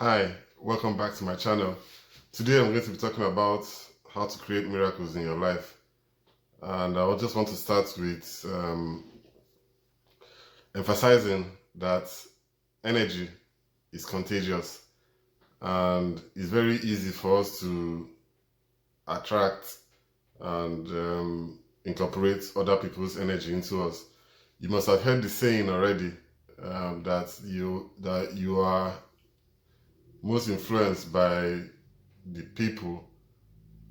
Hi, welcome back to my channel. Today I'm going to be talking about how to create miracles in your life. And I just want to start with emphasizing that energy is contagious and it's very easy for us to attract and incorporate other people's energy into us. You must have heard the saying already that you are most influenced by the people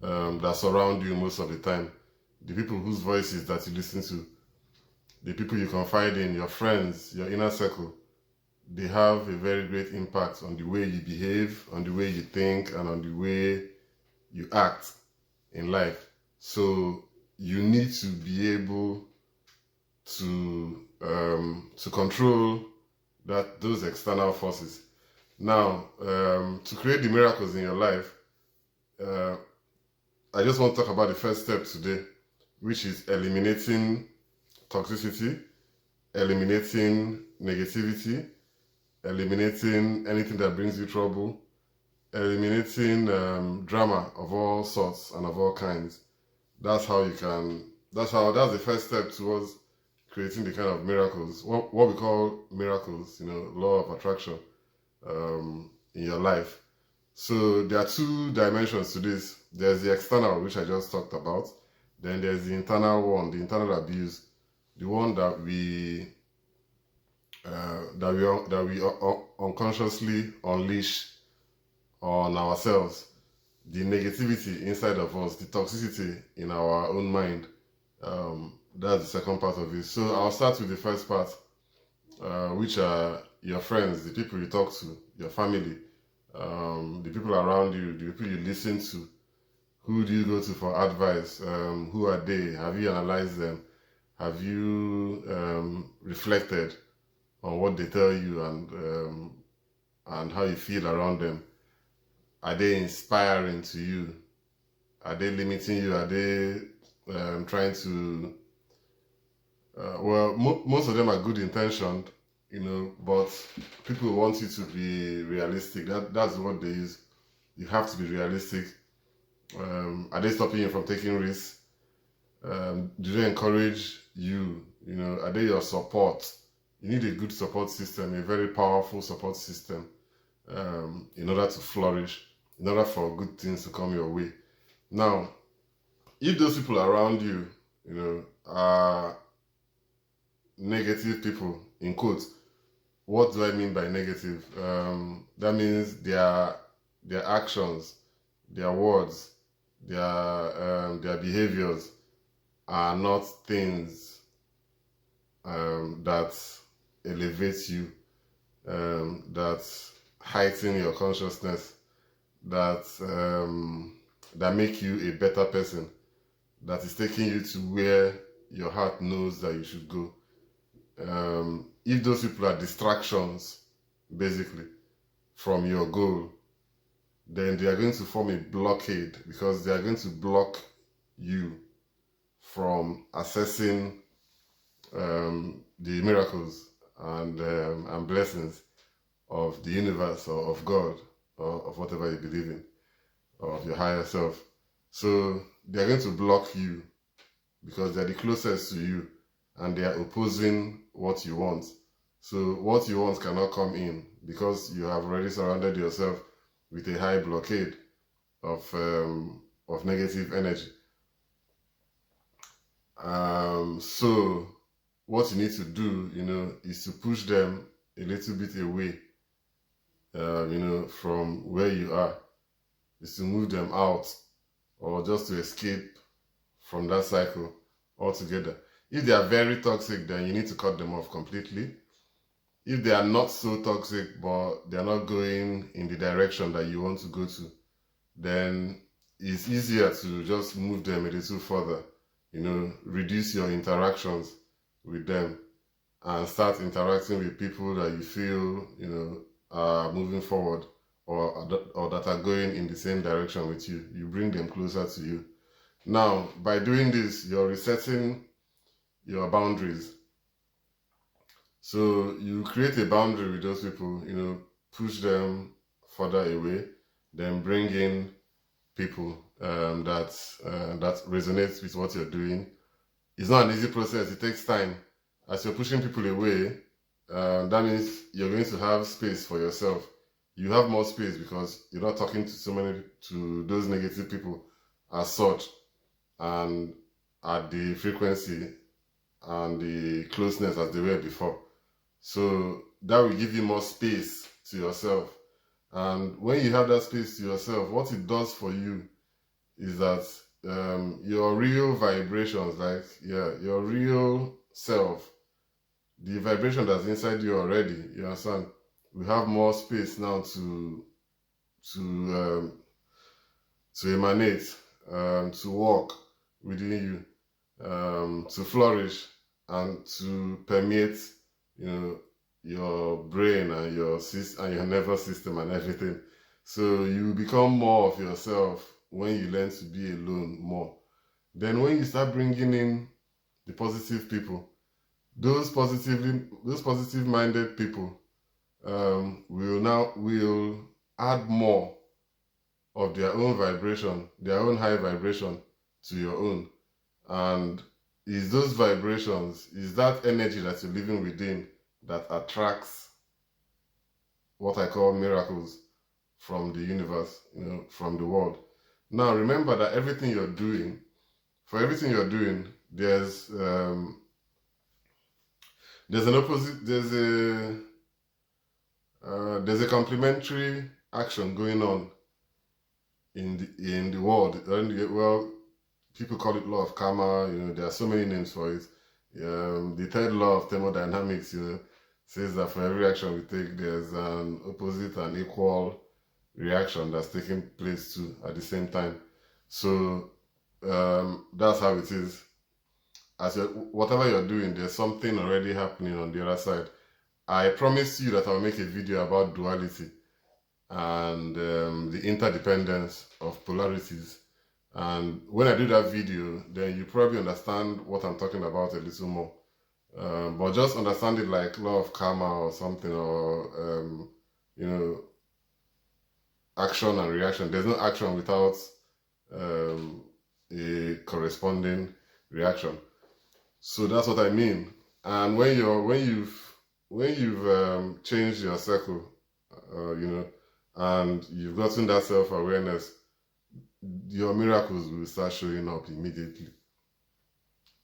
that surround you most of the time, the people whose voices that you listen to, the people you confide in, your friends, your inner circle. They have a very great impact on the way you behave, on the way you think, and on the way you act in life. So you need to be able to control those external forces. Now, to create the miracles in your life, I just want to talk about the first step today, which is eliminating toxicity, eliminating negativity, eliminating anything that brings you trouble, eliminating drama of all sorts and of all kinds. That's the first step towards creating the kind of miracles, what we call miracles, law of attraction in your life. So there are two dimensions to this. There's the external, which I just talked about. Then there's the internal one, the internal abuse, the one that we unconsciously unleash on ourselves, the negativity inside of us, the toxicity in our own mind. That's the second part of it. So I'll start with the first part, which are your friends, the people you talk to, your family, the people around you, the people you listen to. Who do you go to for advice? Who are they? Have you analyzed them? Have you reflected on what they tell you and how you feel around them? Are they inspiring to you? Are they limiting you? Are they trying to? Most of them are good intentioned, but people want you to be realistic. That's what they use. You have to be realistic. Are they stopping you from taking risks? Do they encourage you? Are they your support? You need a good support system, a very powerful support system, in order to flourish, in order for good things to come your way. Now, if those people around you, are negative people, in quotes, what do I mean by negative? That means their actions, their words, their behaviors are not things that elevate you, that heighten your consciousness, that make you a better person, that is taking you to where your heart knows that you should go. If those people are distractions, basically, from your goal, then they are going to form a blockade, because they are going to block you from accessing the miracles and blessings of the universe or of God or of whatever you believe in, or of your higher self. So they are going to block you because they are the closest to you and they are opposing what you want. So what you want cannot come in because you have already surrounded yourself with a high blockade of negative energy. So what you need to do, is to push them a little bit away, from where you are, is to move them out or just to escape from that cycle altogether. If they are very toxic, then you need to cut them off completely. If they are not so toxic, but they are not going in the direction that you want to go to, then it's easier to just move them a little further, reduce your interactions with them and start interacting with people that you feel, are moving forward or that are going in the same direction with you. You bring them closer to you. Now, by doing this, you're resetting your boundaries. So you create a boundary with those people, push them further away, then bring in people that resonates with what you're doing. It's not an easy process. It takes time. As you're pushing people away, that means you're going to have space for yourself. You have more space because you're not talking to those negative people as such, and at the frequency and the closeness as they were before. So that will give you more space to yourself. And when you have that space to yourself, what it does for you is that your real vibrations, like your real self, the vibration that's inside you already, you understand, we have more space now to emanate, to walk within you, to flourish and to permeate, your brain and your nervous system and everything. So you become more of yourself when you learn to be alone more. Then when you start bringing in the positive people, those positive minded people will add more of their own vibration, their own high vibration to your own. And is those vibrations, is that energy that you're living within that attracts what I call miracles from the universe, from the world. Now remember that for everything you're doing, there's an opposite, there's a complementary action going on in the world. Well, people call it law of karma. There are so many names for it. The third law of thermodynamics, says that for every action we take, there's an opposite and equal reaction that's taking place too at the same time. So that's how it is. Whatever you're doing, there's something already happening on the other side. I promise you that I'll make a video about duality and the interdependence of polarities. And when I do that video, then you probably understand what I'm talking about a little more. But just understand it like law of karma or something, or action and reaction. There's no action without a corresponding reaction. So that's what I mean. And when you've changed your circle, and you've gotten that self-awareness, your miracles will start showing up immediately.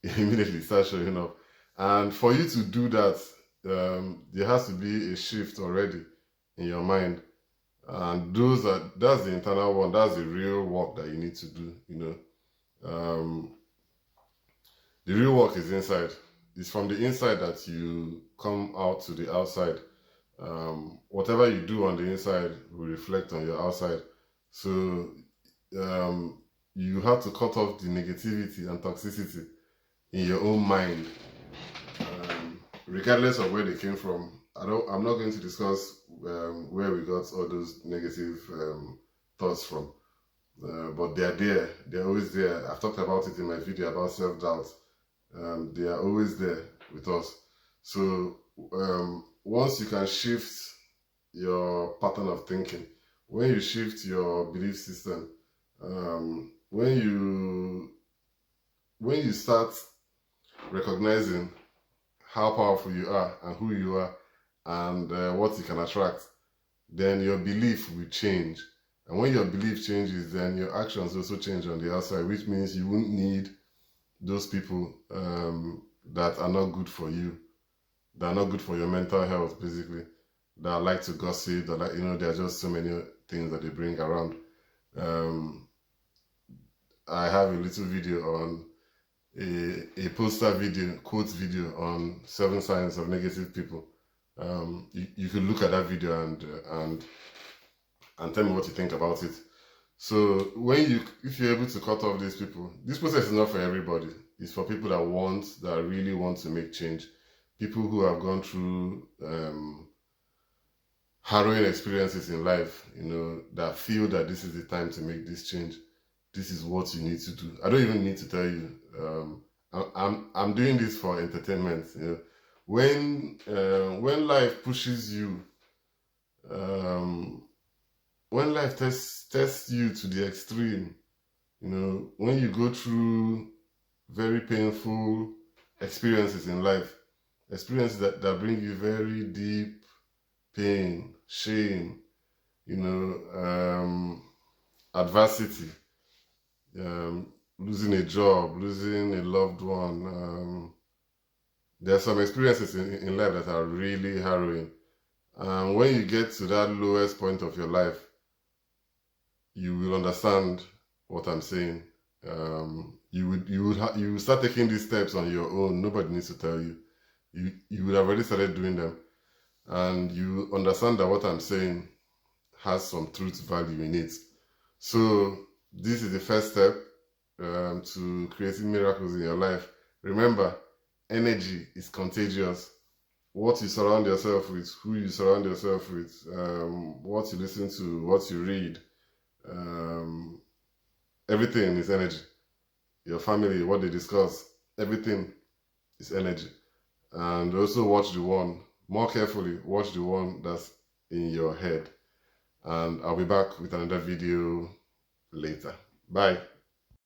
Immediately start showing up. And for you to do that, there has to be a shift already in your mind. And that's the internal one. That's the real work that you need to do. The real work is inside. It's from the inside that you come out to the outside. Whatever you do on the inside will reflect on your outside. So you have to cut off the negativity and toxicity in your own mind, regardless of where they came from. I'm not going to discuss where we got all those negative thoughts from, but they're there. They're always there. I've talked about it in my video about self-doubt. They are always there with us. So once you can shift your pattern of thinking, when you shift your belief system, when you start recognizing how powerful you are and who you are and what you can attract, then your belief will change. And when your belief changes, then your actions also change on the outside, which means you won't need those people that are not good for you, that are not good for your mental health, basically, that like to gossip, that there are just so many things that they bring around. I have a little video on a poster video, quotes video on 7 signs of negative people. You could look at that video and tell me what you think about it. So if you're able to cut off these people, this process is not for everybody. It's for people that really want to make change. People who have gone through harrowing experiences in life, that feel that this is the time to make this change. This is what you need to do. I don't even need to tell you. I'm doing this for entertainment. When life pushes you when life tests you to the extreme, you know, when you go through very painful experiences in life, experiences that bring you very deep pain, shame, you know, adversity, losing a job, losing a loved one. There are some experiences in life that are really harrowing. And when you get to that lowest point of your life, you will understand what I'm saying. You will start taking these steps on your own. Nobody needs to tell you. You would have already started doing them, and you understand that what I'm saying has some truth value in it. So this is the first step to creating miracles in your life. Remember, energy is contagious. What you surround yourself with, who you surround yourself with, what you listen to, what you read, everything is energy. Your family, what they discuss, everything is energy. And also watch the one, more carefully, watch the one that's in your head. And I'll be back with another video later. Bye.